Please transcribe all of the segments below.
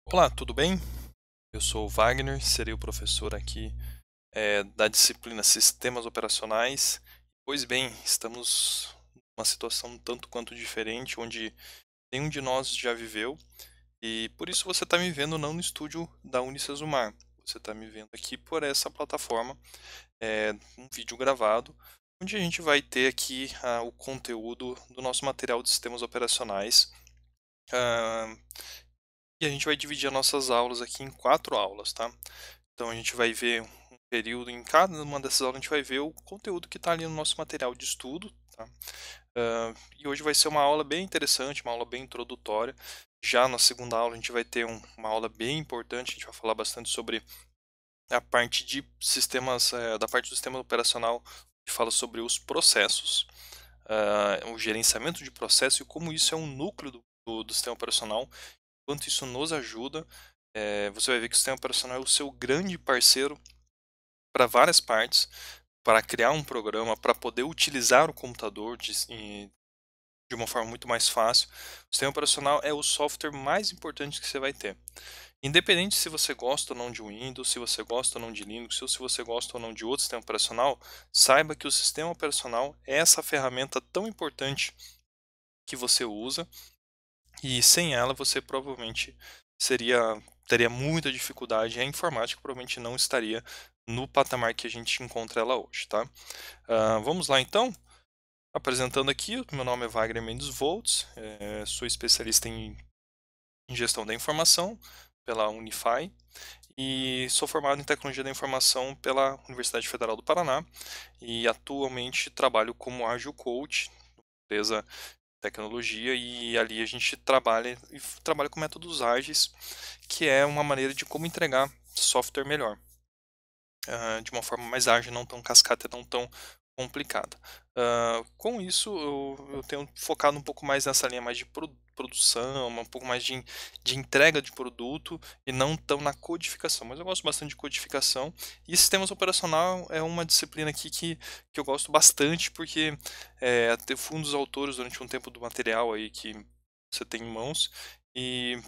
Olá, tudo bem? Eu sou o Wagner, serei o professor aqui da disciplina Sistemas Operacionais. Pois bem, estamos numa situação um tanto quanto diferente, onde nenhum de nós já viveu, e por isso você está me vendo não no estúdio da Unicesumar. Você está me vendo aqui por essa plataforma, um vídeo gravado, onde a gente vai ter aqui o conteúdo do nosso material de sistemas operacionais. ah, E a gente vai dividir as nossas aulas aqui em 4 aulas, tá? Então a gente vai ver um período, em cada uma dessas aulas a gente vai ver o conteúdo que está ali no nosso material de estudo, tá? E hoje vai ser uma aula bem interessante, uma aula bem introdutória. Já na segunda aula a gente vai ter uma aula bem importante, a gente vai falar bastante sobre a parte de sistemas, da parte do sistema operacional, que fala sobre os processos, o gerenciamento de processo e como isso é um núcleo do sistema operacional, quanto isso nos ajuda. Você vai ver que o sistema operacional é o seu grande parceiro para várias partes, para criar um programa, para poder utilizar o computador de uma forma muito mais fácil. O sistema operacional é o software mais importante que você vai ter. Independente se você gosta ou não de Windows, se você gosta ou não de Linux, ou se você gosta ou não de outro sistema operacional, saiba que o sistema operacional é essa ferramenta tão importante que você usa, e sem ela você provavelmente seria teria muita dificuldade, e a informática provavelmente não estaria no patamar que a gente encontra ela hoje, tá? Vamos lá então? Apresentando aqui, o meu nome é Wagner Mendes Voltz, sou especialista em gestão da informação pela Unify e sou formado em tecnologia da informação pela Universidade Federal do Paraná e atualmente trabalho como Agile Coach, empresa tecnologia, e ali a gente trabalha com métodos ágeis, que é uma maneira de como entregar software melhor, de uma forma mais ágil, não tão cascata, não tão complicada. Com isso, eu tenho focado um pouco mais nessa linha mais de produção, um pouco mais de entrega de produto e não tão na codificação. Mas eu gosto bastante de codificação, e sistemas operacional é uma disciplina aqui que eu gosto bastante, porque eu fui um dos autores durante um tempo do material aí que você tem em mãos, e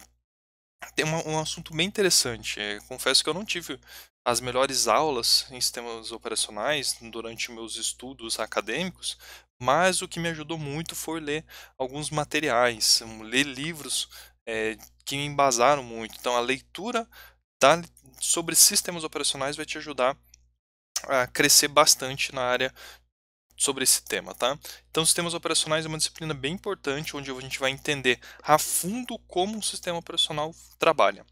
tem um assunto bem interessante. Confesso que eu não tive as melhores aulas em sistemas operacionais durante meus estudos acadêmicos, mas o que me ajudou muito foi ler alguns materiais, ler livros que me embasaram muito. Então, a leitura da- sobre sistemas operacionais vai te ajudar a crescer bastante na área sobre esse tema, tá? Então, sistemas operacionais é uma disciplina bem importante, onde a gente vai entender a fundo como um sistema operacional trabalha.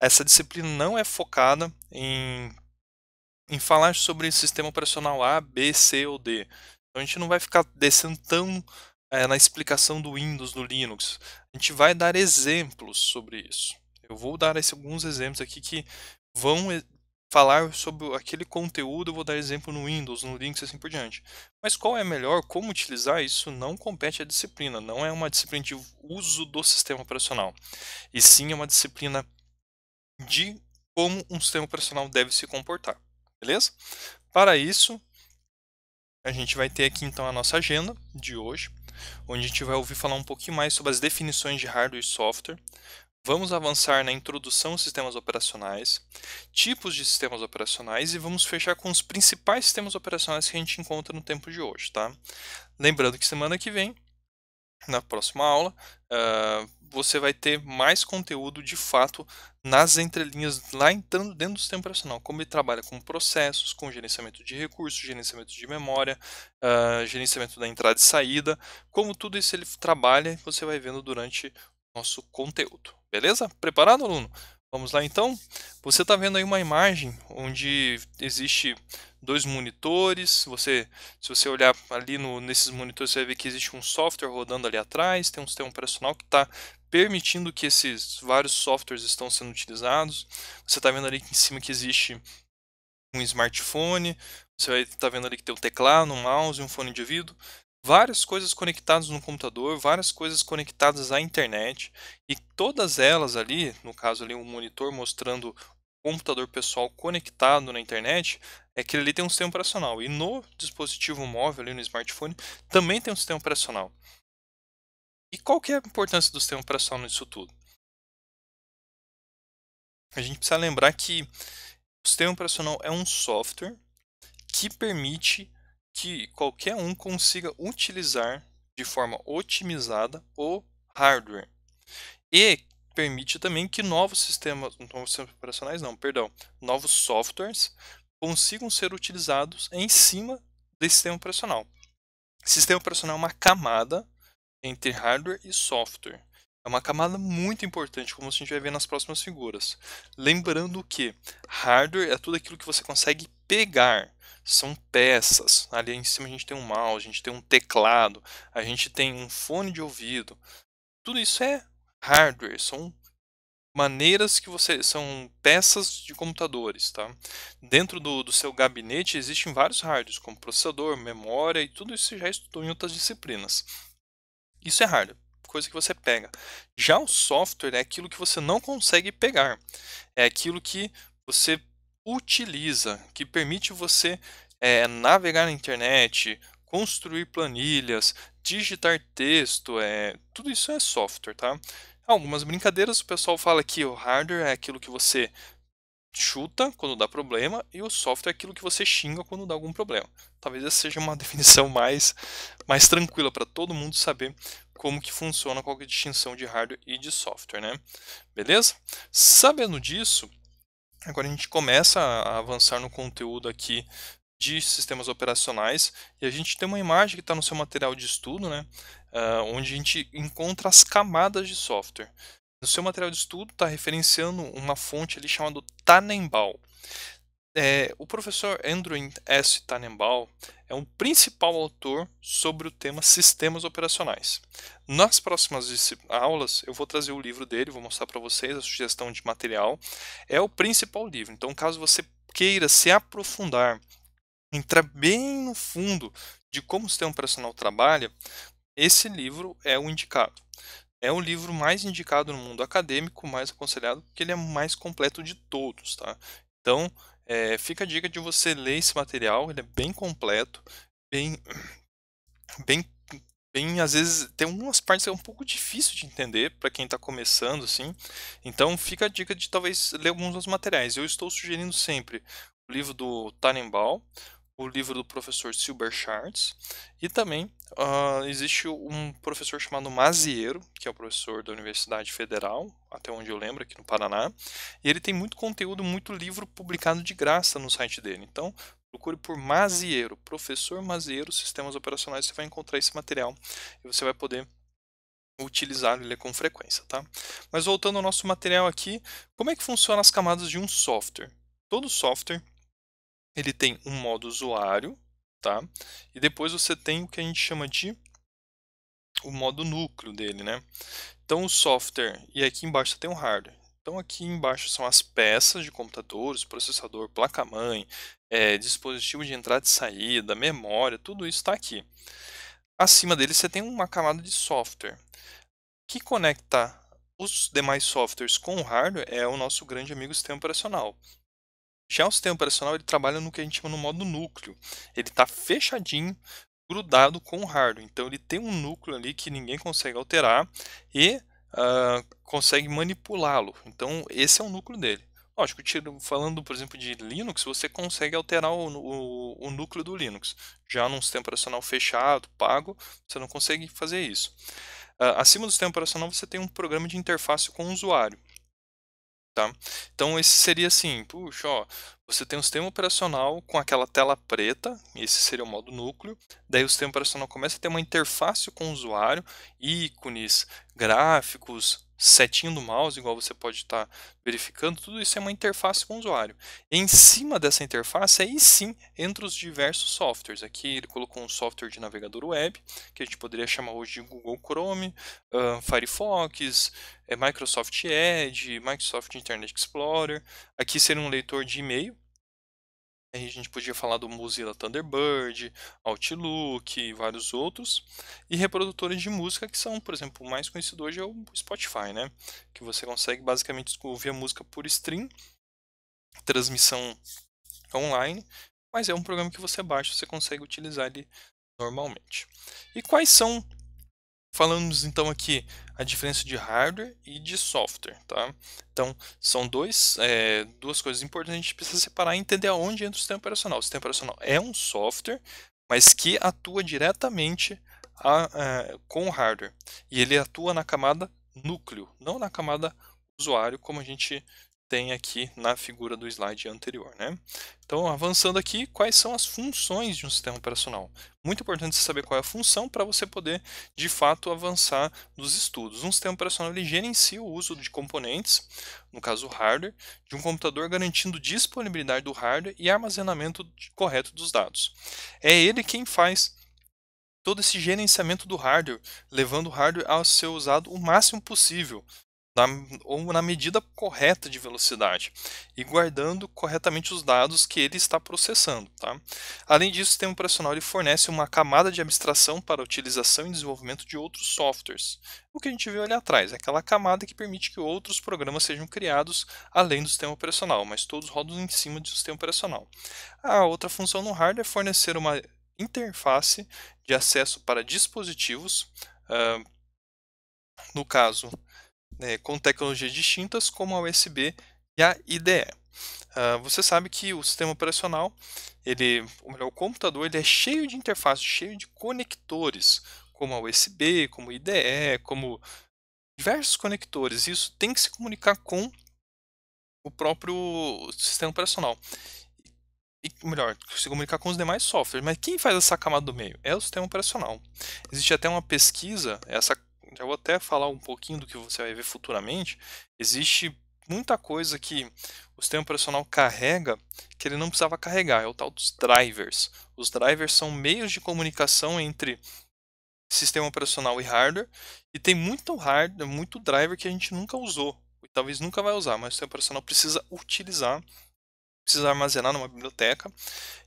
Essa disciplina não é focada em falar sobre sistema operacional A, B, C ou D. Então, a gente não vai ficar descendo tão na explicação do Windows, do Linux. A gente vai dar exemplos sobre isso. Eu vou dar alguns exemplos aqui que vão falar sobre aquele conteúdo. Eu vou dar exemplo no Windows, no Linux e assim por diante. Mas qual é melhor, como utilizar, isso não compete à disciplina. Não é uma disciplina de uso do sistema operacional, e sim é uma disciplina de como um sistema operacional deve se comportar, beleza? Para isso, a gente vai ter aqui então a nossa agenda de hoje, onde a gente vai ouvir falar um pouquinho mais sobre as definições de hardware e software. Vamos avançar na introdução aos sistemas operacionais, tipos de sistemas operacionais, e vamos fechar com os principais sistemas operacionais que a gente encontra no tempo de hoje, tá? Lembrando que semana que vem, na próxima aula, você vai ter mais conteúdo de fato nas entrelinhas, lá entrando dentro do sistema operacional, como ele trabalha com processos, com gerenciamento de recursos, gerenciamento de memória, gerenciamento da entrada e saída, como tudo isso ele trabalha, você vai vendo durante o nosso conteúdo. Beleza? Preparado, aluno? Vamos lá então? Você está vendo aí uma imagem onde existe dois monitores. Se você olhar ali nesses monitores, você vai ver que existe um software rodando ali atrás, tem um sistema operacional que está permitindo que esses vários softwares estão sendo utilizados. Você está vendo ali em cima que existe um smartphone, você vai estar vendo ali que tem um teclado, um mouse, um fone de ouvido, várias coisas conectadas no computador, várias coisas conectadas à internet, e todas elas ali, no caso ali um monitor mostrando o computador pessoal conectado na internet, é que ali tem um sistema operacional, e no dispositivo móvel ali no smartphone também tem um sistema operacional. E qual que é a importância do sistema operacional nisso tudo? A gente precisa lembrar que o sistema operacional é um software que permite que qualquer um consiga utilizar de forma otimizada o hardware. E permite também que novos sistemas operacionais não, perdão, novos softwares consigam ser utilizados em cima desse sistema operacional. Sistema operacional é uma camada entre hardware e software. É uma camada muito importante, como a gente vai ver nas próximas figuras. Lembrando que hardware é tudo aquilo que você consegue pegar. São peças. Ali em cima a gente tem um mouse, a gente tem um teclado, a gente tem um fone de ouvido. Tudo isso é hardware, são maneiras que você são peças de computadores, tá? Dentro do seu gabinete existem vários hardwares, como processador, memória e tudo isso você já estudou em outras disciplinas. Isso é hardware, coisa que você pega. Já o software é aquilo que você não consegue pegar, é aquilo que você utiliza, que permite você navegar na internet, construir planilhas, digitar texto, tudo isso é software, tá? Algumas brincadeiras, o pessoal fala que o hardware é aquilo que você chuta quando dá problema e o software é aquilo que você xinga quando dá algum problema. Talvez essa seja uma definição mais tranquila para todo mundo saber como que funciona qual que é a distinção de hardware e de software, né? Beleza? Sabendo disso, agora a gente começa a avançar no conteúdo aqui de sistemas operacionais e a gente tem uma imagem que está no seu material de estudo, né? Onde a gente encontra as camadas de software. No seu material de estudo está referenciando uma fonte ali chamada Tannenbaum. O professor Andrew S. Tannenbaum é o principal autor sobre o tema sistemas operacionais. Nas próximas aulas, eu vou trazer o livro dele, vou mostrar para vocês a sugestão de material. É o principal livro, então caso você queira se aprofundar, entrar bem no fundo de como o sistema operacional trabalha, esse livro é o indicado. É o livro mais indicado no mundo acadêmico, mais aconselhado, porque ele é o mais completo de todos, tá? Então, fica a dica de você ler esse material, ele é bem completo, bem, bem, bem, às vezes tem algumas partes que é um pouco difícil de entender para quem está começando, assim. Então, fica a dica de talvez ler alguns dos materiais. Eu estou sugerindo sempre o livro do Tannenbaum, o livro do professor Silber Schwartz e também existe um professor chamado Maziero, que é o professor da Universidade Federal, até onde eu lembro, aqui no Paraná, e ele tem muito conteúdo, muito livro publicado de graça no site dele. Então, procure por Maziero, professor Maziero, Sistemas Operacionais, você vai encontrar esse material e você vai poder utilizar ele com frequência, tá? Mas voltando ao nosso material aqui, como é que funcionam as camadas de um software? Todo software ele tem um modo usuário, tá? E depois você tem o que a gente chama de o modo núcleo dele, né? Então o software, e aqui embaixo tem o hardware. Então aqui embaixo são as peças de computadores, processador, placa-mãe, dispositivo de entrada e saída, memória, tudo isso está aqui. Acima dele você tem uma camada de software, que conecta os demais softwares com o hardware é o nosso grande amigo sistema operacional. Já o sistema operacional ele trabalha no que a gente chama no modo núcleo. Ele está fechadinho, grudado com o hardware. Então ele tem um núcleo ali que ninguém consegue alterar e consegue manipulá-lo. Então esse é o núcleo dele. Lógico, falando por exemplo de Linux, você consegue alterar o núcleo do Linux. Já num sistema operacional fechado, pago, você não consegue fazer isso. Acima do sistema operacional você tem um programa de interface com o usuário. Tá? Então esse seria assim, puxa, ó, você tem um sistema operacional com aquela tela preta, esse seria o modo núcleo, daí o sistema operacional começa a ter uma interface com o usuário, ícones, gráficos, setinho do mouse, igual você pode estar verificando, tudo isso é uma interface com o usuário. Em cima dessa interface, aí sim, entre os diversos softwares. Aqui ele colocou um software de navegador web, que a gente poderia chamar hoje de Google Chrome, Firefox, Microsoft Edge, Microsoft Internet Explorer. Aqui seria um leitor de e-mail. Aí a gente podia falar do Mozilla Thunderbird, Outlook e vários outros. E reprodutores de música que são, por exemplo, o mais conhecido hoje é o Spotify, né? Que você consegue basicamente ouvir a música por stream, transmissão online, mas é um programa que você baixa, você consegue utilizar ele normalmente. E quais são Falamos então aqui a diferença de hardware e de software, tá? Então, são duas coisas importantes, a gente precisa separar e entender aonde entra o sistema operacional. O sistema operacional é um software, mas que atua diretamente com o hardware. E ele atua na camada núcleo, não na camada usuário, como a gente tem aqui na figura do slide anterior, né? Então, avançando aqui, quais são as funções de um sistema operacional? Muito importante você saber qual é a função para você poder de fato avançar nos estudos. Um sistema operacional ele gerencia o uso de componentes, no caso o hardware, de um computador garantindo disponibilidade do hardware e armazenamento correto dos dados. É ele quem faz todo esse gerenciamento do hardware, levando o hardware a ser usado o máximo possível, na, ou na medida correta de velocidade e guardando corretamente os dados que ele está processando. Tá? Além disso, o sistema operacional ele fornece uma camada de abstração para a utilização e desenvolvimento de outros softwares. O que a gente viu ali atrás, é aquela camada que permite que outros programas sejam criados além do sistema operacional, mas todos rodam em cima do sistema operacional. A outra função no hardware é fornecer uma interface de acesso para dispositivos, ah, no caso com tecnologias distintas como a USB e a IDE. Você sabe que o sistema operacional, ou melhor, o computador, ele é cheio de interfaces, cheio de conectores, como a USB, como a IDE, como diversos conectores. Isso tem que se comunicar com o próprio sistema operacional. E melhor, se comunicar com os demais softwares. Mas quem faz essa camada do meio? É o sistema operacional. Existe até uma pesquisa, já vou até falar um pouquinho do que você vai ver futuramente. Existe muita coisa que o sistema operacional carrega que ele não precisava carregar, é o tal dos drivers. Os drivers são meios de comunicação entre sistema operacional e hardware, e tem muito hardware, muito driver que a gente nunca usou, e talvez nunca vai usar, mas o sistema operacional precisa utilizar, precisa armazenar numa biblioteca,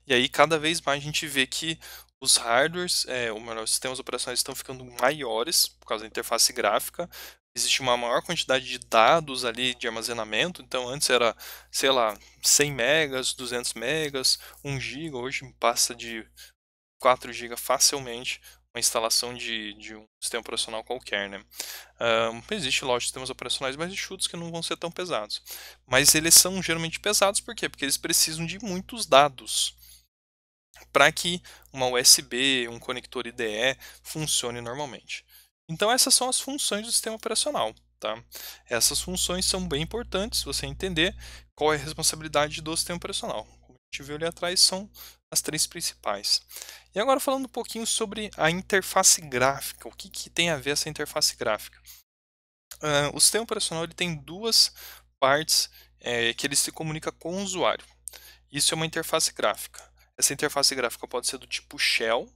e aí cada vez mais a gente vê que os hardwares, ou melhor, os sistemas operacionais estão ficando maiores por causa da interface gráfica. Existe uma maior quantidade de dados ali de armazenamento. Então antes era, sei lá, 100 megas, 200 megas, 1 giga, hoje passa de 4 gigas facilmente uma instalação de um sistema operacional qualquer, né? Existe, lógico, sistemas operacionais mais enxutos que não vão ser tão pesados. Mas eles são geralmente pesados, por quê? Porque eles precisam de muitos dados para que uma USB, um conector IDE funcione normalmente. Então essas são as funções do sistema operacional. Tá? Essas funções são bem importantes você entender qual é a responsabilidade do sistema operacional. Como a gente viu ali atrás, são as três principais. E agora falando um pouquinho sobre a interface gráfica. O que tem a ver essa interface gráfica? O sistema operacional ele tem duas partes que ele se comunica com o usuário. Isso é uma interface gráfica. Essa interface gráfica pode ser do tipo shell,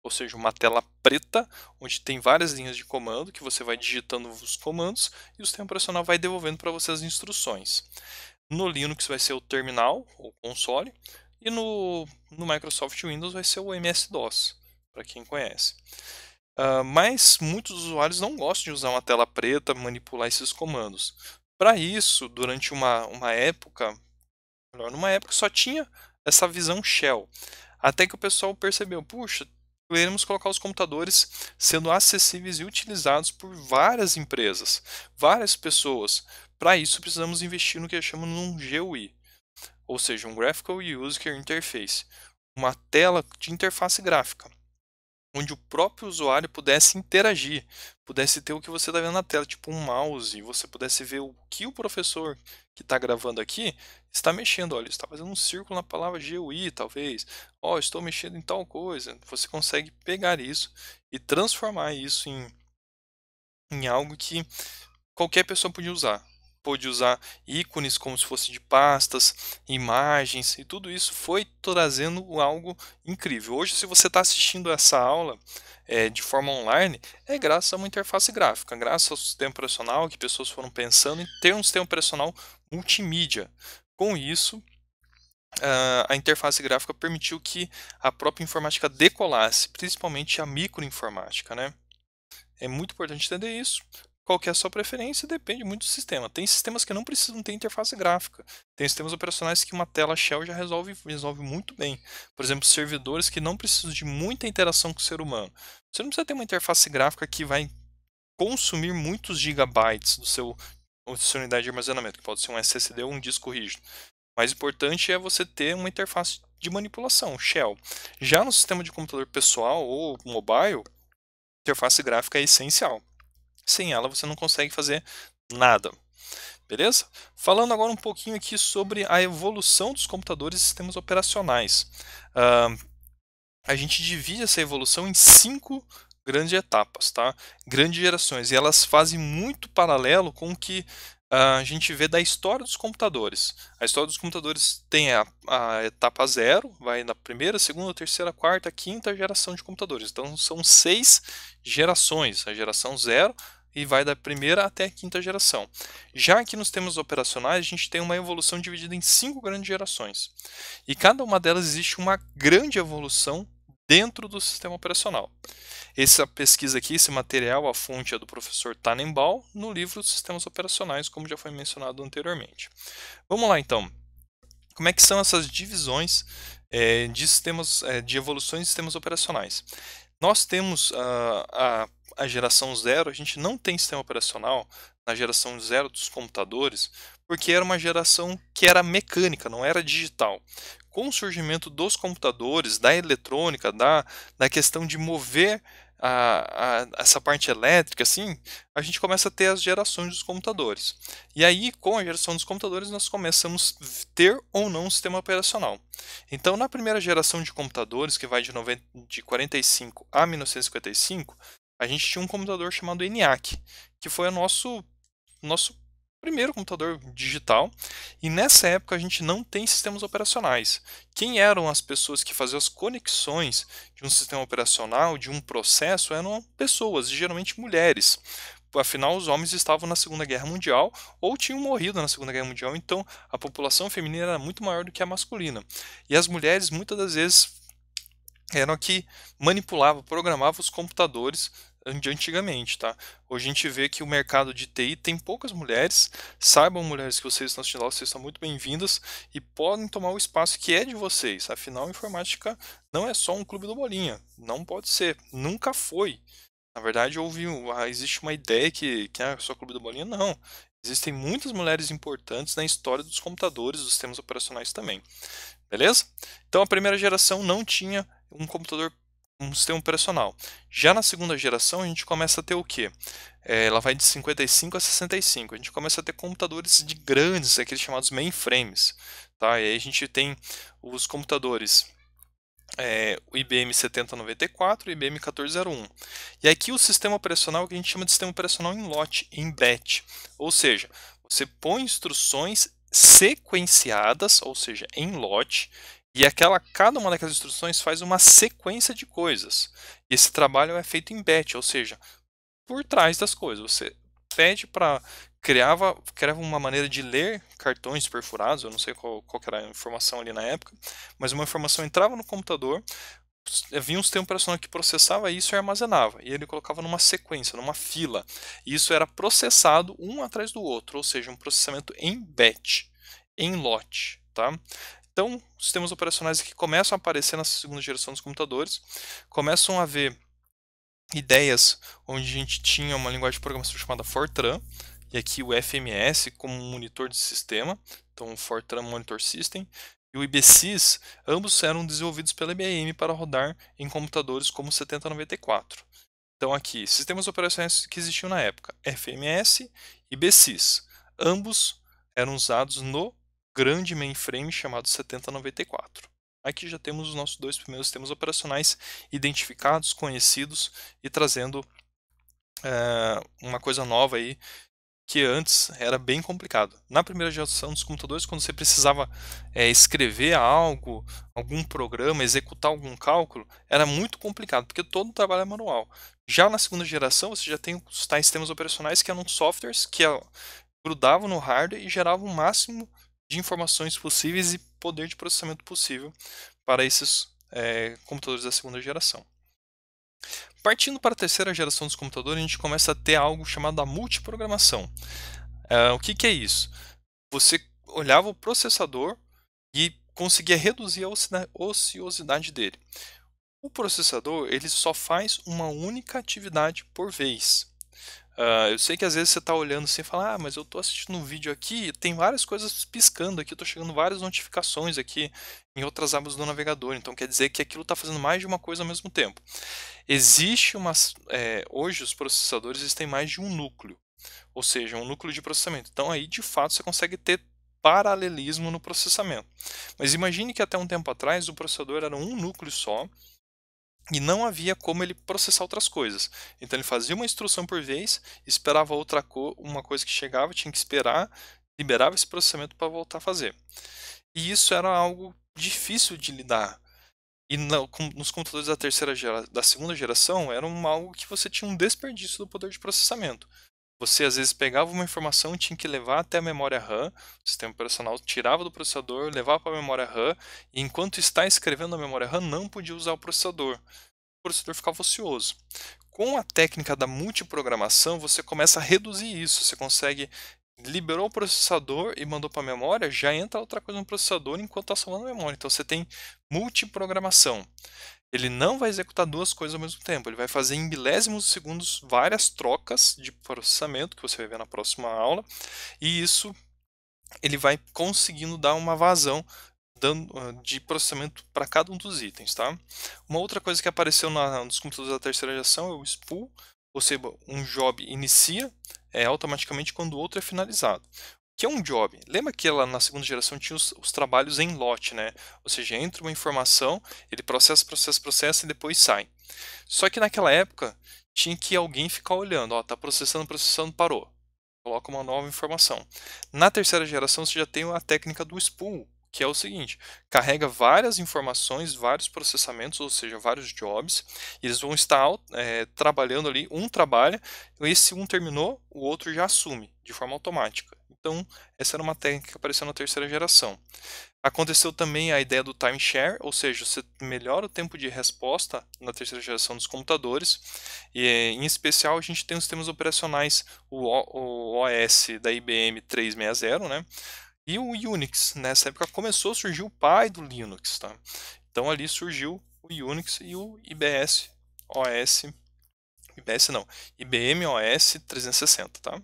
ou seja, uma tela preta, onde tem várias linhas de comando, que você vai digitando os comandos, e o sistema operacional vai devolvendo para você as instruções. No Linux vai ser o terminal, ou console, e no Microsoft Windows vai ser o MS-DOS, para quem conhece. Mas muitos usuários não gostam de usar uma tela preta, manipular esses comandos. Para isso, durante uma época, numa época só tinha essa visão shell. Até que o pessoal percebeu, puxa, queremos colocar os computadores sendo acessíveis e utilizados por várias empresas, várias pessoas. Para isso precisamos investir no que chamamos de um GUI, ou seja, um Graphical User Interface, uma tela de interface gráfica, onde o próprio usuário pudesse interagir, pudesse ter o que você está vendo na tela, tipo um mouse, e você pudesse ver o que o professor que está gravando aqui está mexendo. Olha, está fazendo um círculo na palavra GUI, talvez. Ó, estou mexendo em tal coisa. Você consegue pegar isso e transformar isso em algo que qualquer pessoa podia usar. Pôde usar ícones como se fosse de pastas, imagens, e tudo isso foi trazendo algo incrível. Hoje, se você está assistindo essa aula de forma online, é graças a uma interface gráfica, graças ao sistema operacional que pessoas foram pensando em ter um sistema operacional multimídia. Com isso, a interface gráfica permitiu que a própria informática decolasse, principalmente a microinformática, né? É muito importante entender isso. qual que é a sua preferência depende muito do sistema. Tem sistemas que não precisam ter interface gráfica. Tem sistemas operacionais que uma tela shell já resolve muito bem. Por exemplo, servidores que não precisam de muita interação com o ser humano. Você não precisa ter uma interface gráfica que vai consumir muitos gigabytes da sua unidade de armazenamento, que pode ser um SSD ou um disco rígido. O mais importante é você ter uma interface de manipulação, shell. Já no sistema de computador pessoal ou mobile, interface gráfica é essencial. Sem ela você não consegue fazer nada. Beleza? Falando agora um pouquinho aqui sobre a evolução dos computadores e sistemas operacionais. A gente divide essa evolução em 5 grandes etapas, tá? Grandes gerações, e elas fazem muito paralelo com o que a gente vê da história dos computadores. A história dos computadores tem a etapa 0, vai na primeira, segunda, terceira, quarta, quinta geração de computadores. Então são 6 gerações, a geração 0 e vai da primeira até a quinta geração. Já aqui nos sistemas operacionais, a gente tem uma evolução dividida em 5 grandes gerações. E cada uma delas existe uma grande evolução dentro do sistema operacional. Essa pesquisa aqui, esse material, a fonte é do professor Tannenbaum, no livro Sistemas Operacionais, como já foi mencionado anteriormente. Vamos lá então. Como é que são essas divisões de evoluções de sistemas operacionais? Nós temos a geração 0, a gente não tem sistema operacional na geração 0 dos computadores, porque era uma geração que era mecânica, não era digital. Com o surgimento dos computadores, da eletrônica, da questão de mover essa parte elétrica, assim, a gente começa a ter as gerações dos computadores. E aí, com a geração dos computadores, nós começamos a ter ou não um sistema operacional. Então, na primeira geração de computadores, que vai de 45 a 1955, a gente tinha um computador chamado ENIAC, que foi o nosso primeiro computador digital, e nessa época a gente não tem sistemas operacionais. Quem eram as pessoas que faziam as conexões de um sistema operacional, de um processo, eram pessoas, geralmente mulheres. Afinal, os homens estavam na Segunda Guerra Mundial ou tinham morrido na Segunda Guerra Mundial, então a população feminina era muito maior do que a masculina. E as mulheres, muitas das vezes, eram que manipulavam, programavam os computadores de antigamente, tá? Hoje a gente vê que o mercado de TI tem poucas mulheres. Saibam, mulheres, que vocês estão assistindo lá, vocês são muito bem-vindas e podem tomar o espaço que é de vocês. Afinal, a informática não é só um clube do bolinha. Não pode ser. Nunca foi. Na verdade, existe uma ideia que é só clube do bolinha. Não. Existem muitas mulheres importantes na história dos computadores, dos sistemas operacionais também. Beleza? Então a primeira geração não tinha um sistema operacional. Já na segunda geração a gente começa a ter o quê? Ela vai de 55 a 65. A gente começa a ter computadores de grandes, aqueles chamados mainframes. Tá? E aí a gente tem os computadores o IBM 7094 e o IBM 1401. E aqui o sistema operacional que a gente chama de sistema operacional em lote, em batch. Ou seja, você põe instruções sequenciadas, ou seja, em lote, e cada uma daquelas instruções faz uma sequência de coisas. E esse trabalho é feito em batch, ou seja, por trás das coisas. Você pede para criava uma maneira de ler cartões perfurados, eu não sei qual era a informação ali na época, mas uma informação entrava no computador, vinha um sistema operacional que processava isso e armazenava, e ele colocava numa sequência, numa fila, e isso era processado um atrás do outro, ou seja, um processamento em batch, em lote, tá? Então, sistemas operacionais que começam a aparecer na segunda geração dos computadores, começam a haver ideias onde a gente tinha uma linguagem de programação chamada Fortran, e aqui o FMS como um monitor de sistema, então o Fortran Monitor System, e o IBSys, ambos eram desenvolvidos pela IBM para rodar em computadores como o 7094. Então aqui, sistemas operacionais que existiam na época, FMS e IBSys. Ambos eram usados no grande mainframe chamado 7094. Aqui já temos os nossos dois primeiros sistemas operacionais identificados, conhecidos e trazendo uma coisa nova aí que antes era bem complicado. Na primeira geração dos computadores, quando você precisava escrever algo, algum programa, executar algum cálculo, era muito complicado, porque todo o trabalho é manual. Já na segunda geração, você já tem os tais sistemas operacionais que eram softwares que grudavam no hardware e geravam o máximo de informações possíveis e poder de processamento possível para esses computadores da segunda geração. Partindo para a terceira geração dos computadores, a gente começa a ter algo chamado a multiprogramação. O que é isso? Você olhava o processador e conseguia reduzir a ociosidade dele. O processador ele só faz uma única atividade por vez. Eu sei que às vezes você está olhando assim e fala, mas eu estou assistindo um vídeo aqui, tem várias coisas piscando aqui, estou chegando várias notificações aqui em outras abas do navegador, então quer dizer que aquilo está fazendo mais de uma coisa ao mesmo tempo. Existe hoje os processadores eles têm mais de um núcleo, ou seja, um núcleo de processamento. Então aí de fato você consegue ter paralelismo no processamento. Mas imagine que até um tempo atrás o processador era um núcleo só, e não havia como ele processar outras coisas. Então ele fazia uma instrução por vez, esperava uma coisa que chegava, tinha que esperar, liberava esse processamento para voltar a fazer. E isso era algo difícil de lidar. E nos computadores da segunda geração, era algo que você tinha um desperdício do poder de processamento. Você às vezes pegava uma informação e tinha que levar até a memória RAM, o sistema operacional tirava do processador, levava para a memória RAM, e enquanto está escrevendo na memória RAM, não podia usar o processador ficava ocioso. Com a técnica da multiprogramação, você começa a reduzir isso. Você consegue liberou o processador e mandou para a memória, já entra outra coisa no processador enquanto está salvando a memória. Então você tem multiprogramação. Ele não vai executar duas coisas ao mesmo tempo. Ele vai fazer em milésimos de segundos várias trocas de processamento que você vai ver na próxima aula. E isso ele vai conseguindo dar uma vazão de processamento para cada um dos itens, tá? Uma outra coisa que apareceu nos computadores da terceira geração é o spool, ou seja, um job inicia automaticamente quando o outro é finalizado. O que é um job? Lembra que ela na segunda geração tinha os trabalhos em lote, né? Ou seja, entra uma informação, ele processa e depois sai. Só que naquela época tinha que alguém ficar olhando, ó, tá processando, parou. Coloca uma nova informação. Na terceira geração você já tem a técnica do spool, que é o seguinte: carrega várias informações, vários processamentos, ou seja, vários jobs, e eles vão estar trabalhando ali, um trabalha, esse um terminou, o outro já assume, de forma automática. Então, essa era uma técnica que apareceu na terceira geração. Aconteceu também a ideia do timeshare, ou seja, você melhora o tempo de resposta na terceira geração dos computadores, e em especial a gente tem os sistemas operacionais, o OS da IBM 360, né? E o Unix, nessa época começou a surgir o pai do Linux, tá? Então ali surgiu o Unix e o IBM OS 360, tá?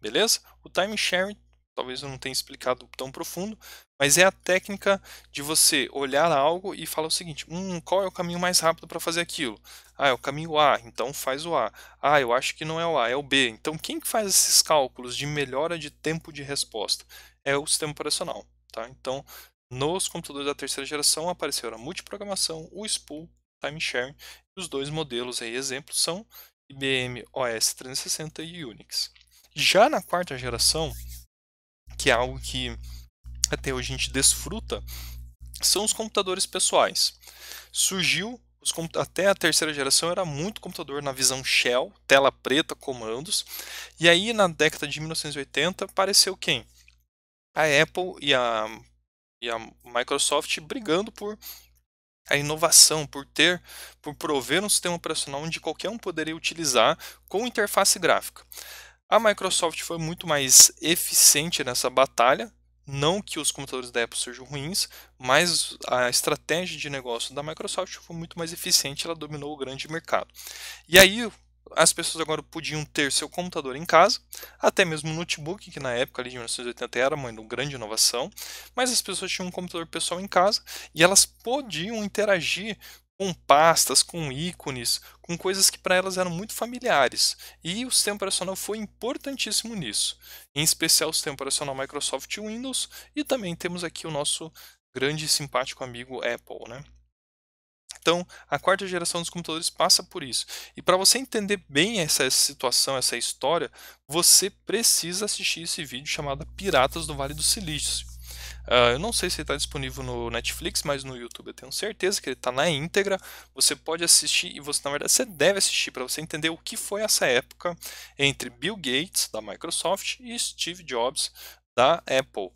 Beleza? O time sharing, talvez eu não tenha explicado tão profundo, mas é a técnica de você olhar algo e falar o seguinte: qual é o caminho mais rápido para fazer aquilo? É o caminho A, então faz o A. Eu acho que não é o A, é o B. Então quem que faz esses cálculos de melhora de tempo de resposta? É o sistema operacional, tá? Então, nos computadores da terceira geração apareceu a multiprogramação, o spool, time sharing, e os dois modelos aí exemplos são IBM OS 360 e Unix. Já na quarta geração, que é algo que até hoje a gente desfruta, são os computadores pessoais. Surgiu, até a terceira geração era muito computador na visão Shell, tela preta, comandos, e aí na década de 1980 apareceu quem? A Apple e a Microsoft brigando por a inovação, por prover um sistema operacional onde qualquer um poderia utilizar com interface gráfica. A Microsoft foi muito mais eficiente nessa batalha, não que os computadores da Apple sejam ruins, mas a estratégia de negócio da Microsoft foi muito mais eficiente, ela dominou o grande mercado. E aí as pessoas agora podiam ter seu computador em casa, até mesmo um notebook, que na época ali de 1980 era uma grande inovação, mas as pessoas tinham um computador pessoal em casa e elas podiam interagir com pastas, com ícones, com coisas que para elas eram muito familiares. E o sistema operacional foi importantíssimo nisso, em especial o sistema operacional Microsoft Windows, e também temos aqui o nosso grande e simpático amigo Apple, né? Então, a quarta geração dos computadores passa por isso. E para você entender bem essa situação, essa história, você precisa assistir esse vídeo chamado Piratas do Vale do Silício. Eu não sei se ele está disponível no Netflix, mas no YouTube eu tenho certeza que ele está na íntegra. Você pode assistir e você, na verdade, você deve assistir para você entender o que foi essa época entre Bill Gates, da Microsoft, e Steve Jobs, da Apple.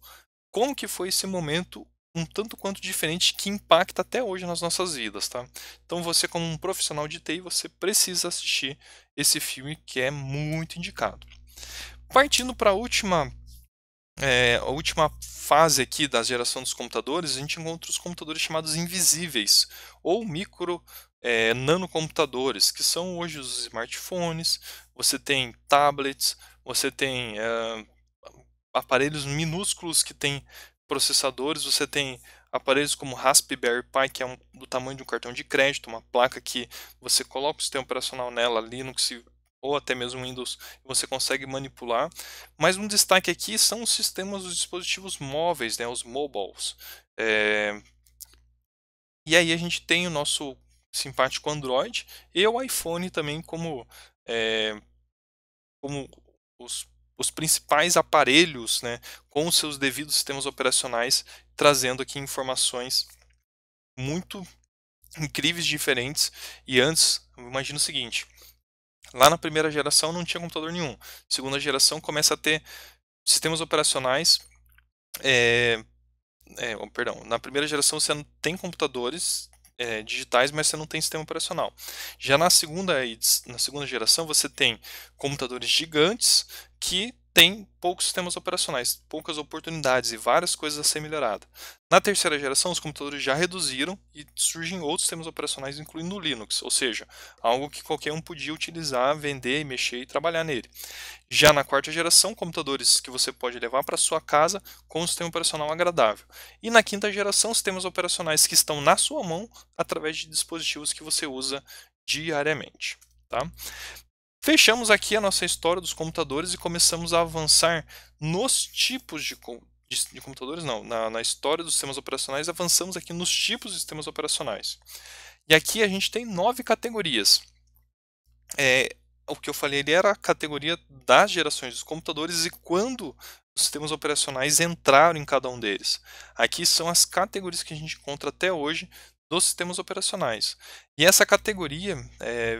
Como que foi esse momento um tanto quanto diferente que impacta até hoje nas nossas vidas, tá? Então você como um profissional de TI, você precisa assistir esse filme que é muito indicado. Partindo para a última fase aqui da geração dos computadores, a gente encontra os computadores chamados invisíveis, ou nanocomputadores, que são hoje os smartphones, você tem tablets, você tem aparelhos minúsculos que têm processadores, você tem aparelhos como Raspberry Pi, que é do tamanho de um cartão de crédito, uma placa que você coloca o sistema operacional nela, Linux ou até mesmo Windows, e você consegue manipular. Mas um destaque aqui são os sistemas dos dispositivos móveis, né, os mobiles. É, E aí a gente tem o nosso simpático Android e o iPhone também é, como os principais aparelhos, né, com os seus devidos sistemas operacionais, trazendo aqui informações muito incríveis, diferentes. E antes, imagina o seguinte: lá na primeira geração não tinha computador nenhum. Segunda geração começa a ter sistemas operacionais. Perdão, na primeira geração você não tem computadores digitais, mas você não tem sistema operacional. Já na segunda geração você tem computadores gigantes que têm poucos sistemas operacionais, poucas oportunidades e várias coisas a ser melhorada. Na terceira geração os computadores já reduziram e surgem outros sistemas operacionais, incluindo o Linux, ou seja, algo que qualquer um podia utilizar, vender, mexer e trabalhar nele. Já na quarta geração, computadores que você pode levar para sua casa com um sistema operacional agradável. E na quinta geração, sistemas operacionais que estão na sua mão através de dispositivos que você usa diariamente. Tá? Fechamos aqui a nossa história dos computadores e começamos a avançar nos tipos de computadores, não, na história dos sistemas operacionais, avançamos aqui nos tipos de sistemas operacionais. E aqui a gente tem 9 categorias. O que eu falei ali era a categoria das gerações dos computadores e quando os sistemas operacionais entraram em cada um deles. Aqui são as categorias que a gente encontra até hoje dos sistemas operacionais. E essa categoria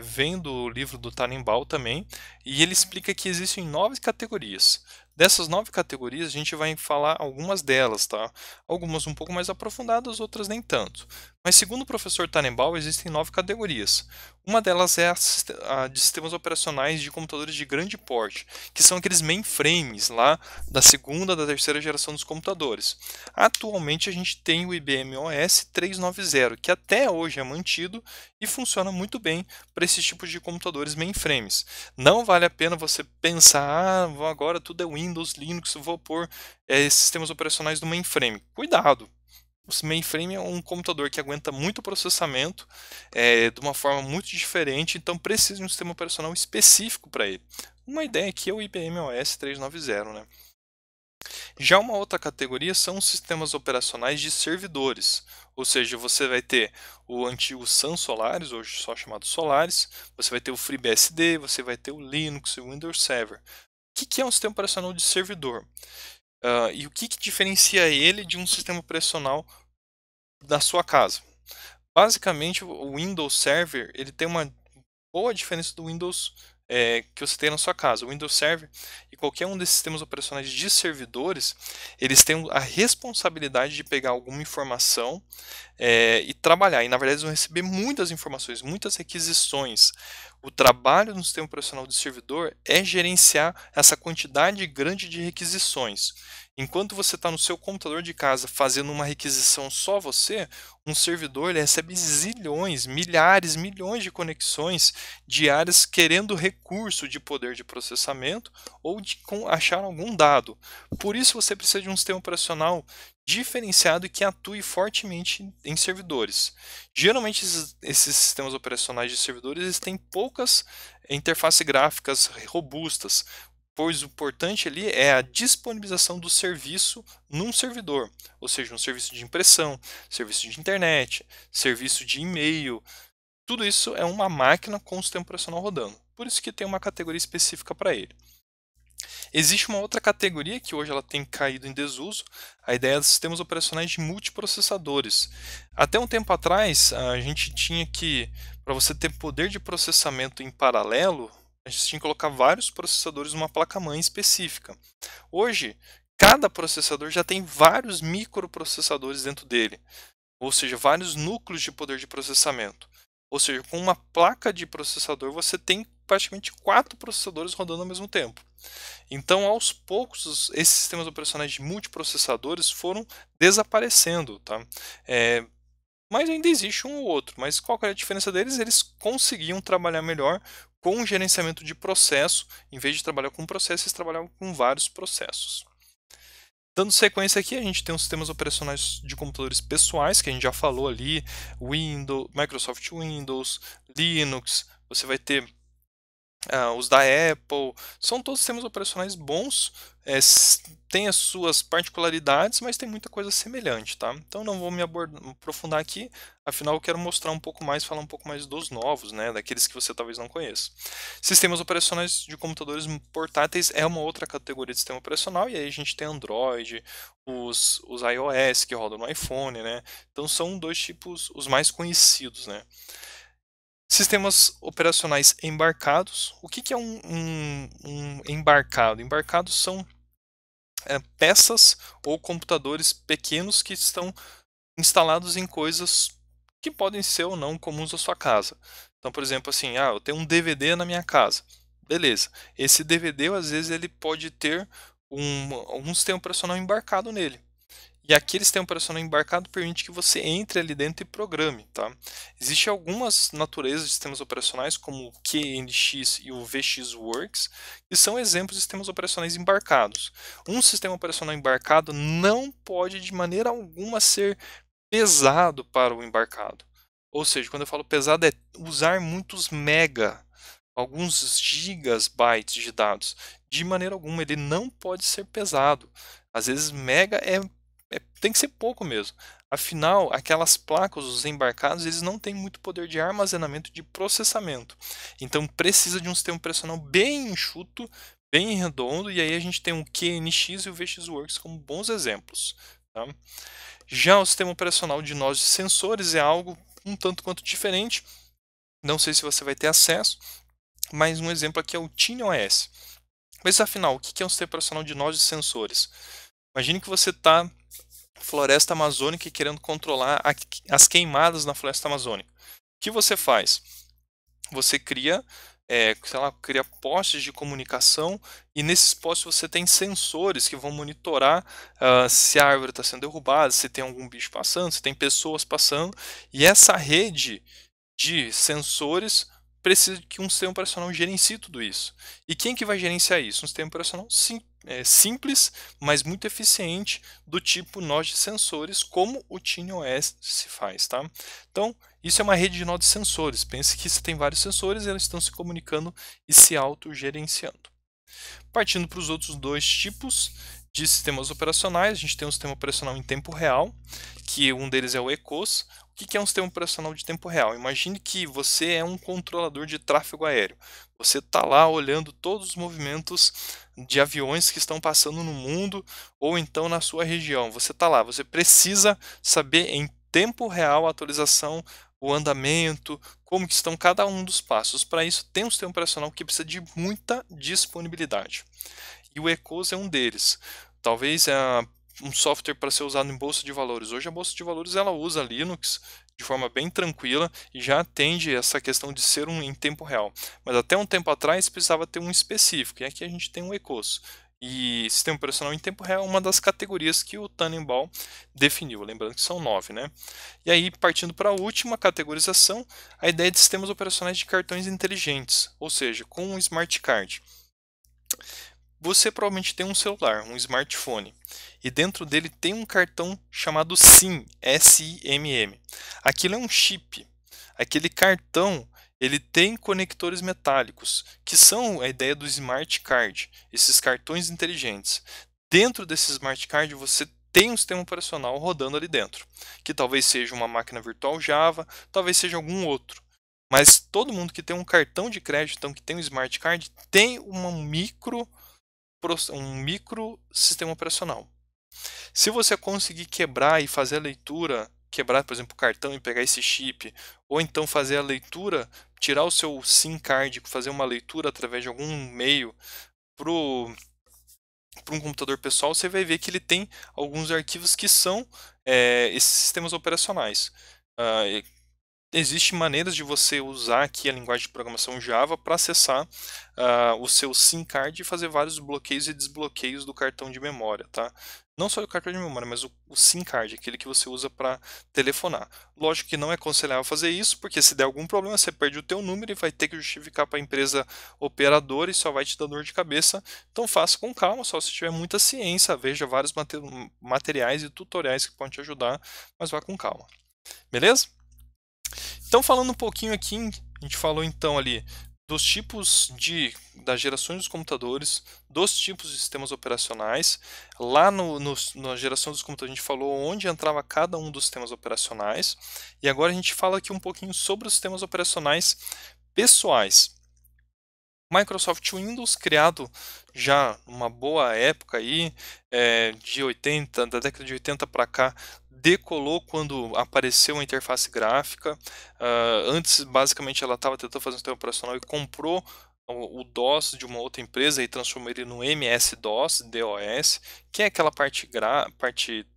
vem do livro do Tannenbaum também, e ele explica que existem 9 categorias. Dessas 9 categorias, a gente vai falar algumas delas, tá? Algumas um pouco mais aprofundadas, outras nem tanto. Mas segundo o professor Tannenbaum, existem 9 categorias. Uma delas é a de sistemas operacionais de computadores de grande porte, que são aqueles mainframes lá da segunda, da terceira geração dos computadores. Atualmente a gente tem o IBM OS 390, que até hoje é mantido e funciona muito bem para esse tipo de computadores mainframes. Não vale a pena você pensar, agora tudo é Windows, Linux, vou pôr sistemas operacionais do mainframe. Cuidado! O mainframe é um computador que aguenta muito processamento de uma forma muito diferente, então precisa de um sistema operacional específico para ele. Uma ideia aqui é o IBM OS 390, né? Já uma outra categoria são os sistemas operacionais de servidores, ou seja, você vai ter o antigo Sun Solaris, hoje só chamado Solaris, você vai ter o FreeBSD, você vai ter o Linux e o Windows Server. O que é um sistema operacional de servidor? E o que diferencia ele de um sistema operacional da sua casa? Basicamente, o Windows Server ele tem uma boa diferença do Windows que você tem na sua casa. O Windows Server e qualquer um desses sistemas operacionais de servidores, eles têm a responsabilidade de pegar alguma informação e trabalhar. E na verdade eles vão receber muitas informações, muitas requisições. O trabalho no sistema operacional de servidor é gerenciar essa quantidade grande de requisições. Enquanto você está no seu computador de casa fazendo uma requisição só você, um servidor ele recebe zilhões, milhares, milhões de conexões diárias querendo recurso de poder de processamento ou de achar algum dado. Por isso você precisa de um sistema operacional diferenciado e que atue fortemente em servidores. Geralmente esses sistemas operacionais de servidores eles têm poucas interfaces gráficas robustas, pois o importante ali é a disponibilização do serviço num servidor, ou seja, um serviço de impressão, serviço de internet, serviço de e-mail. Tudo isso é uma máquina com o sistema operacional rodando. Por isso que tem uma categoria específica para ele. Existe uma outra categoria que hoje ela tem caído em desuso, a ideia dos sistemas operacionais de multiprocessadores. Até um tempo atrás, a gente tinha que, para você ter poder de processamento em paralelo, a gente tinha que colocar vários processadores numa placa-mãe específica. Hoje, cada processador já tem vários microprocessadores dentro dele, ou seja, vários núcleos de poder de processamento. Ou seja, com uma placa de processador você tem praticamente 4 processadores rodando ao mesmo tempo. Então, aos poucos, esses sistemas operacionais de multiprocessadores foram desaparecendo, tá? Mas ainda existe um ou outro. Mas qual que é a diferença deles? Eles conseguiam trabalhar melhor com o gerenciamento de processo. Em vez de trabalhar com um processo, eles trabalhavam com vários processos. Dando sequência aqui, a gente tem os sistemas operacionais de computadores pessoais, que a gente já falou ali, Windows, Microsoft Windows, Linux, você vai ter os da Apple, são todos sistemas operacionais bons, tem as suas particularidades, mas tem muita coisa semelhante, tá? Então não vou me aprofundar aqui, afinal eu quero mostrar um pouco mais, falar um pouco mais dos novos, né, daqueles que você talvez não conheça. Sistemas operacionais de computadores portáteis é uma outra categoria de sistema operacional, e aí a gente tem Android, os iOS que rodam no iPhone, né? Então são dois tipos, os mais conhecidos, né? Sistemas operacionais embarcados. O que é um embarcado? Embarcados são peças ou computadores pequenos que estão instalados em coisas que podem ser ou não comuns à sua casa. Então, por exemplo, assim, eu tenho um DVD na minha casa. Beleza. Esse DVD, às vezes, ele pode ter um sistema operacional embarcado nele. E aquele sistema operacional embarcado permite que você entre ali dentro e programe, tá? Existem algumas naturezas de sistemas operacionais, como o QNX e o VxWorks, que são exemplos de sistemas operacionais embarcados. Um sistema operacional embarcado não pode de maneira alguma ser pesado para o embarcado. Ou seja, quando eu falo pesado é usar muitos mega, alguns gigabytes de dados. De maneira alguma, ele não pode ser pesado. Às vezes mega tem que ser pouco mesmo. Afinal, aquelas placas, os embarcados, eles não têm muito poder de armazenamento de processamento. Então precisa de um sistema operacional bem enxuto, bem redondo, e aí a gente tem o QNX e o VxWorks como bons exemplos. Tá? Já o sistema operacional de nós de sensores é algo um tanto quanto diferente. Não sei se você vai ter acesso, mas um exemplo aqui é o TinyOS. Mas afinal, o que é um sistema operacional de nós de sensores? Imagine que você está floresta amazônica e querendo controlar as queimadas na floresta amazônica. O que você faz? Você cria, sei lá, cria postes de comunicação e nesses postes você tem sensores que vão monitorar se a árvore está sendo derrubada, se tem algum bicho passando, se tem pessoas passando. E essa rede de sensores precisa que um sistema operacional gerencie tudo isso. E quem que vai gerenciar isso? Um sistema operacional simples, mas muito eficiente, do tipo nó de sensores, como o TinyOS se faz. Tá? Então, isso é uma rede de nó de sensores. Pense que você tem vários sensores e eles estão se comunicando e se autogerenciando. Partindo para os outros dois tipos de sistemas operacionais, a gente tem um sistema operacional em tempo real, que um deles é o ECOS. O que é um sistema operacional de tempo real? Imagine que você é um controlador de tráfego aéreo. Você está lá olhando todos os movimentos de aviões que estão passando no mundo ou então na sua região. Você está lá, você precisa saber em tempo real a atualização, o andamento, como que estão cada um dos passos. Para isso, tem um sistema operacional que precisa de muita disponibilidade. E o ECOS é um deles. Talvez um software para ser usado em bolsa de valores. Hoje a bolsa de valores ela usa Linux de forma bem tranquila e já atende essa questão de ser em tempo real. Mas até um tempo atrás precisava ter um específico, e aqui a gente tem um ECOS. E sistema operacional em tempo real é uma das categorias que o Tannenbaum definiu, lembrando que são 9, né? E aí, partindo para a última categorização, a ideia de sistemas operacionais de cartões inteligentes, ou seja, com um smart card. Você provavelmente tem um celular, um smartphone, e dentro dele tem um cartão chamado SIM, S-I-M-M. Aquilo é um chip. Aquele cartão, ele tem conectores metálicos, que são a ideia do smart card, esses cartões inteligentes. Dentro desse smart card você tem um sistema operacional rodando ali dentro, que talvez seja uma máquina virtual Java, talvez seja algum outro. Mas todo mundo que tem um cartão de crédito, então que tem um smart card, tem um micro sistema operacional. Se você conseguir quebrar e fazer a leitura, quebrar, por exemplo, o cartão e pegar esse chip, ou então fazer a leitura, tirar o seu SIM card, fazer uma leitura através de algum meio para um computador pessoal, você vai ver que ele tem alguns arquivos que são esses sistemas operacionais. Ah, Existem maneiras de você usar aqui a linguagem de programação Java para acessar o seu SIM card e fazer vários bloqueios e desbloqueios do cartão de memória, tá? Não só o cartão de memória, mas o SIM card, aquele que você usa para telefonar. Lógico que não é aconselhável fazer isso, porque se der algum problema, você perde o teu número e vai ter que justificar para a empresa operadora e só vai te dar dor de cabeça. Então faça com calma, só se tiver muita ciência, veja vários materiais e tutoriais que podem te ajudar, mas vá com calma. Beleza? Então, falando um pouquinho aqui, a gente falou então ali dos tipos das gerações dos computadores, dos tipos de sistemas operacionais. Lá na geração dos computadores a gente falou onde entrava cada um dos sistemas operacionais. E agora a gente fala aqui um pouquinho sobre os sistemas operacionais pessoais. Microsoft Windows, criado já numa boa época aí, da década de 80 para cá, decolou quando apareceu a interface gráfica. Antes, basicamente, ela estava tentando fazer um sistema operacional e comprou o DOS de uma outra empresa e transformou ele no MS-DOS, DOS, que é aquela parte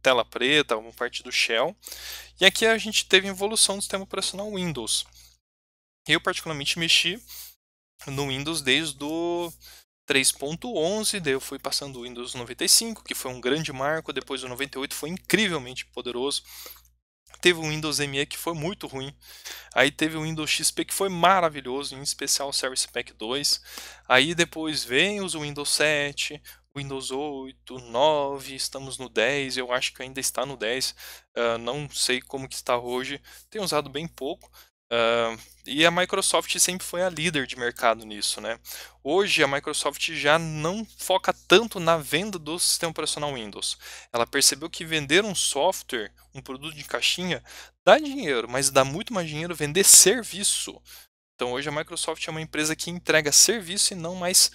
tela preta, uma parte do shell. E aqui a gente teve a evolução do sistema operacional Windows. Eu, particularmente, mexi no Windows desde o 3.11, daí eu fui passando o Windows 95, que foi um grande marco, depois o 98 foi incrivelmente poderoso. Teve o Windows ME que foi muito ruim. Aí teve o Windows XP que foi maravilhoso, em especial o Service Pack 2. Aí depois vem os Windows 7, Windows 8, 9, estamos no 10, eu acho que ainda está no 10. Não sei como que está hoje, tenho usado bem pouco. E a Microsoft sempre foi a líder de mercado nisso, né? Hoje a Microsoft já não foca tanto na venda do sistema operacional Windows. Ela percebeu que vender um software, um produto de caixinha, dá dinheiro, mas dá muito mais dinheiro vender serviço. Então hoje a Microsoft é uma empresa que entrega serviço e não mais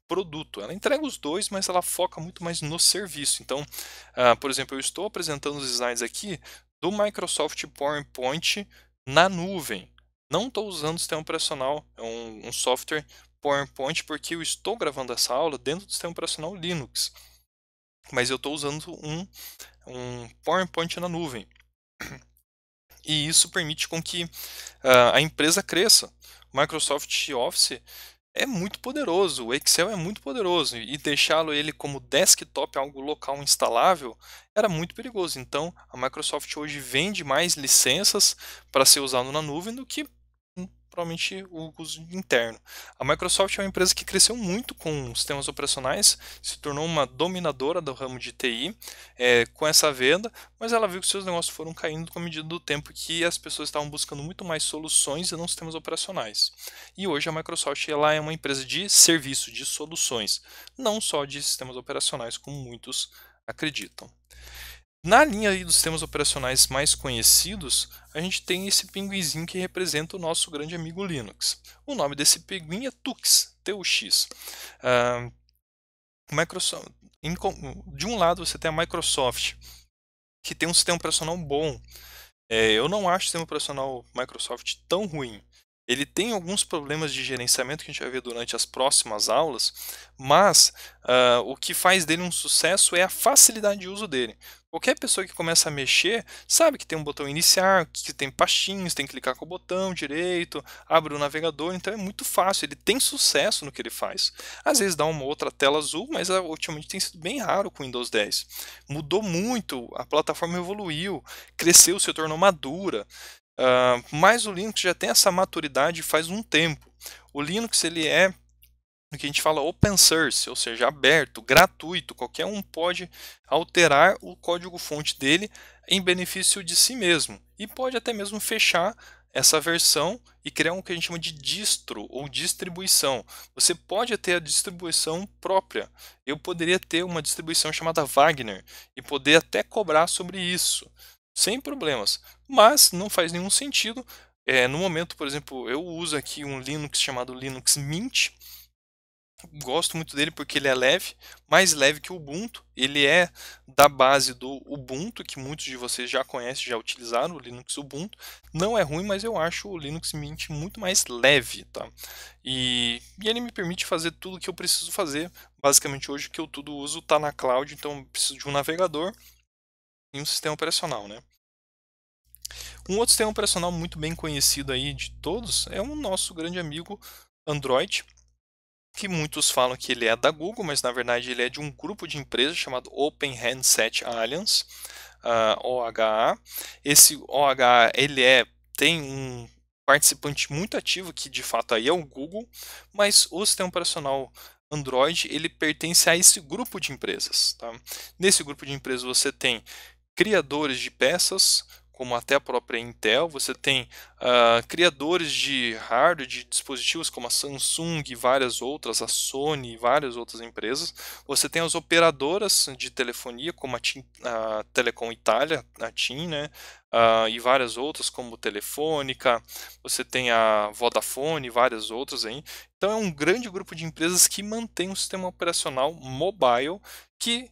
produto. Ela entrega os dois, mas ela foca muito mais no serviço. Então, por exemplo, eu estou apresentando os slides aqui do Microsoft PowerPoint na nuvem. Não estou usando o sistema operacional, é um software PowerPoint, porque eu estou gravando essa aula dentro do sistema operacional Linux. Mas eu estou usando um PowerPoint na nuvem. E isso permite com que a empresa cresça. O Microsoft Office é muito poderoso, o Excel é muito poderoso, e deixá-lo ele como desktop, algo local instalável, era muito perigoso. Então, a Microsoft hoje vende mais licenças para ser usado na nuvem do que provavelmente o uso interno. A Microsoft é uma empresa que cresceu muito com sistemas operacionais, se tornou uma dominadora do ramo de TI com essa venda, mas ela viu que seus negócios foram caindo com a medida do tempo que as pessoas estavam buscando muito mais soluções e não sistemas operacionais. E hoje a Microsoft ela é uma empresa de serviço, de soluções, não só de sistemas operacionais, como muitos acreditam. Na linha aí dos sistemas operacionais mais conhecidos, a gente tem esse pinguinzinho que representa o nosso grande amigo Linux. O nome desse pinguim é Tux, TUX. Ah, Microsoft, de um lado você tem a Microsoft, que tem um sistema operacional bom. Eu não acho o sistema operacional Microsoft tão ruim. Ele tem alguns problemas de gerenciamento que a gente vai ver durante as próximas aulas, mas o que faz dele um sucesso é a facilidade de uso dele. Qualquer pessoa que começa a mexer sabe que tem um botão iniciar, que tem pastinhos, tem que clicar com o botão direito, abre o navegador, então é muito fácil, ele tem sucesso no que ele faz. Às vezes dá uma outra tela azul, mas ultimamente tem sido bem raro com o Windows 10. Mudou muito, a plataforma evoluiu, cresceu, se tornou madura. Mas o Linux já tem essa maturidade faz um tempo. O Linux ele é o que a gente fala open source, ou seja, aberto, gratuito. Qualquer um pode alterar o código-fonte dele em benefício de si mesmo. E pode até mesmo fechar essa versão e criar o que a gente chama de distro ou distribuição. Você pode ter a distribuição própria. Eu poderia ter uma distribuição chamada Wagner e poder até cobrar sobre isso sem problemas, mas não faz nenhum sentido. No momento, por exemplo, eu uso aqui um Linux chamado Linux Mint. Gosto muito dele porque ele é leve, mais leve que o Ubuntu. Ele é da base do Ubuntu, que muitos de vocês já conhecem, já utilizaram o Linux Ubuntu. Não é ruim, mas eu acho o Linux Mint muito mais leve, tá? E ele me permite fazer tudo o que eu preciso fazer. Basicamente, hoje o que eu tudo uso está na cloud, então eu preciso de um navegador e um sistema operacional, né? Um outro sistema operacional muito bem conhecido aí de todos é o nosso grande amigo Android, que muitos falam que ele é da Google, mas na verdade ele é de um grupo de empresas chamado Open Handset Alliance, OHA. Esse OHA tem um participante muito ativo, que de fato aí é o Google, mas o sistema operacional Android ele pertence a esse grupo de empresas. Tá? Nesse grupo de empresas você tem criadores de peças, como até a própria Intel, você tem criadores de hardware, de dispositivos como a Samsung e várias outras, a Sony e várias outras empresas. Você tem as operadoras de telefonia, como a Telecom Itália, a TIM, né? E várias outras, como Telefônica, você tem a Vodafone e várias outras aí. Então é um grande grupo de empresas que mantém um sistema operacional mobile que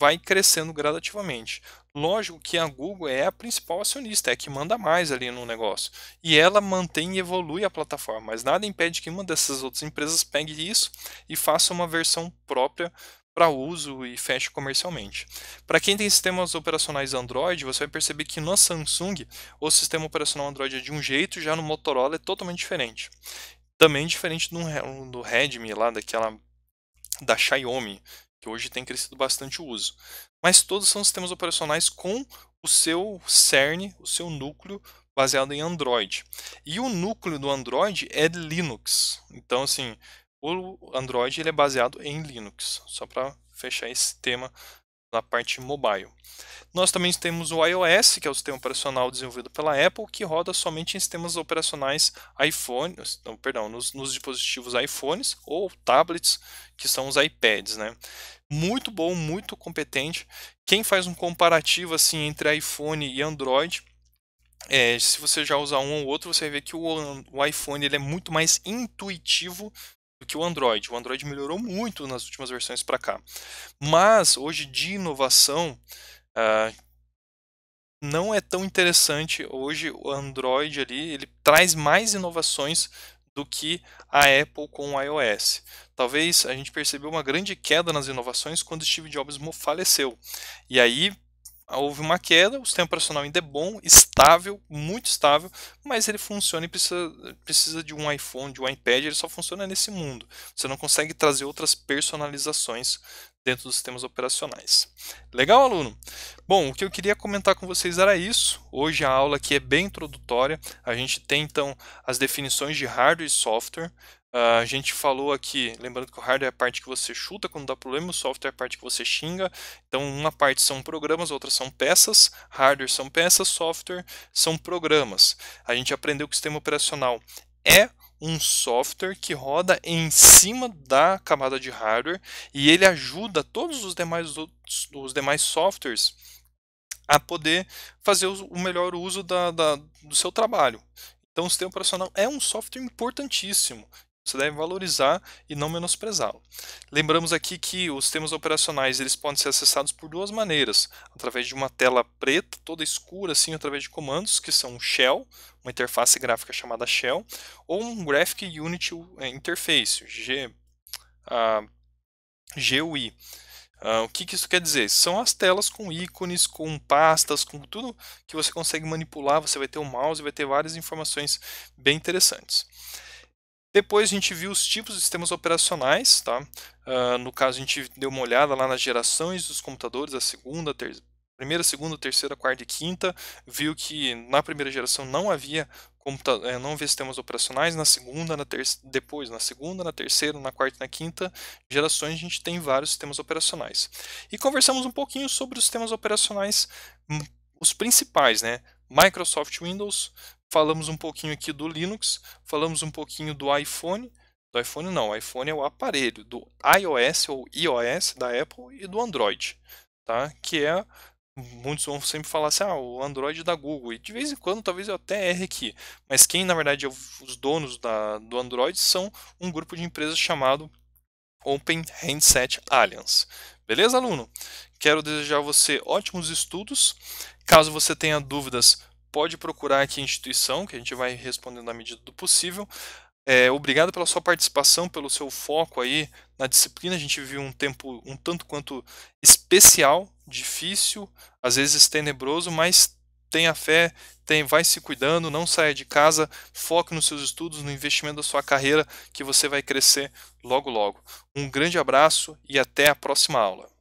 vai crescendo gradativamente. Lógico que a Google é a principal acionista, é a que manda mais ali no negócio. E ela mantém e evolui a plataforma, mas nada impede que uma dessas outras empresas pegue isso e faça uma versão própria para uso e feche comercialmente. Para quem tem sistemas operacionais Android, você vai perceber que na Samsung o sistema operacional Android é de um jeito, já no Motorola é totalmente diferente. Também diferente do Redmi lá, da Xiaomi, que hoje tem crescido bastante o uso. Mas todos são sistemas operacionais com o seu cerne, o seu núcleo baseado em Android. E o núcleo do Android é Linux. Então, assim, o Android ele é baseado em Linux. Só para fechar esse tema na parte mobile. Nós também temos o iOS, que é o sistema operacional desenvolvido pela Apple, que roda somente em sistemas operacionais iPhone, não, perdão, nos dispositivos iPhones ou tablets, que são os iPads, né? Muito bom, muito competente. Quem faz um comparativo assim entre iPhone e Android, se você já usar um ou outro, você vai ver que o iPhone ele é muito mais intuitivo do que o Android. O Android melhorou muito nas últimas versões para cá. Mas hoje de inovação, ah, não é tão interessante. Hoje o Android ali, ele traz mais inovações do que a Apple com o iOS. Talvez a gente percebeu uma grande queda nas inovações quando Steve Jobs faleceu. E aí houve uma queda, o sistema operacional ainda é bom, estável, muito estável, mas ele funciona e precisa de um iPhone, de um iPad, ele só funciona nesse mundo. Você não consegue trazer outras personalizações dentro dos sistemas operacionais. Legal, aluno? Bom, o que eu queria comentar com vocês era isso. Hoje a aula aqui é bem introdutória. A gente tem então as definições de hardware e software. A gente falou aqui, lembrando que o hardware é a parte que você chuta quando dá problema, o software é a parte que você xinga. Então, uma parte são programas, outras são peças. Hardware são peças, software são programas. A gente aprendeu que o sistema operacional é um software que roda em cima da camada de hardware e ele ajuda todos os demais softwares a poder fazer o melhor uso do seu trabalho. Então, o sistema operacional é um software importantíssimo. Você deve valorizar e não menosprezá-lo. Lembramos aqui que os sistemas operacionais eles podem ser acessados por duas maneiras: através de uma tela preta, toda escura, assim, através de comandos, que são Shell, uma interface gráfica chamada Shell, ou um Graphic Unit Interface, GUI. O que isso quer dizer? São as telas com ícones, com pastas, com tudo que você consegue manipular. Você vai ter o mouse, vai ter várias informações bem interessantes. Depois a gente viu os tipos de sistemas operacionais, tá? No caso a gente deu uma olhada lá nas gerações dos computadores, primeira, segunda, terceira, quarta e quinta, viu que na primeira geração não havia sistemas operacionais, na segunda, depois na segunda, na terceira, na quarta e na quinta gerações a gente tem vários sistemas operacionais. E conversamos um pouquinho sobre os sistemas operacionais, os principais, né? Microsoft Windows, falamos um pouquinho aqui do Linux, falamos um pouquinho do iPhone. Do iPhone não, o iPhone é o aparelho, do iOS ou iOS da Apple e do Android, tá? Que é, muitos vão sempre falar assim, o Android da Google, e de vez em quando talvez eu até erre aqui, mas quem na verdade é os donos do Android são um grupo de empresas chamado Open Handset Alliance. Beleza, aluno? Quero desejar a você ótimos estudos. Caso você tenha dúvidas, pode procurar aqui a instituição, que a gente vai respondendo na medida do possível. Obrigado pela sua participação, pelo seu foco aí na disciplina. A gente viu um tempo um tanto quanto especial, difícil, às vezes tenebroso, mas tenha fé, vai se cuidando, não saia de casa, foque nos seus estudos, no investimento da sua carreira, que você vai crescer logo logo. Um grande abraço e até a próxima aula.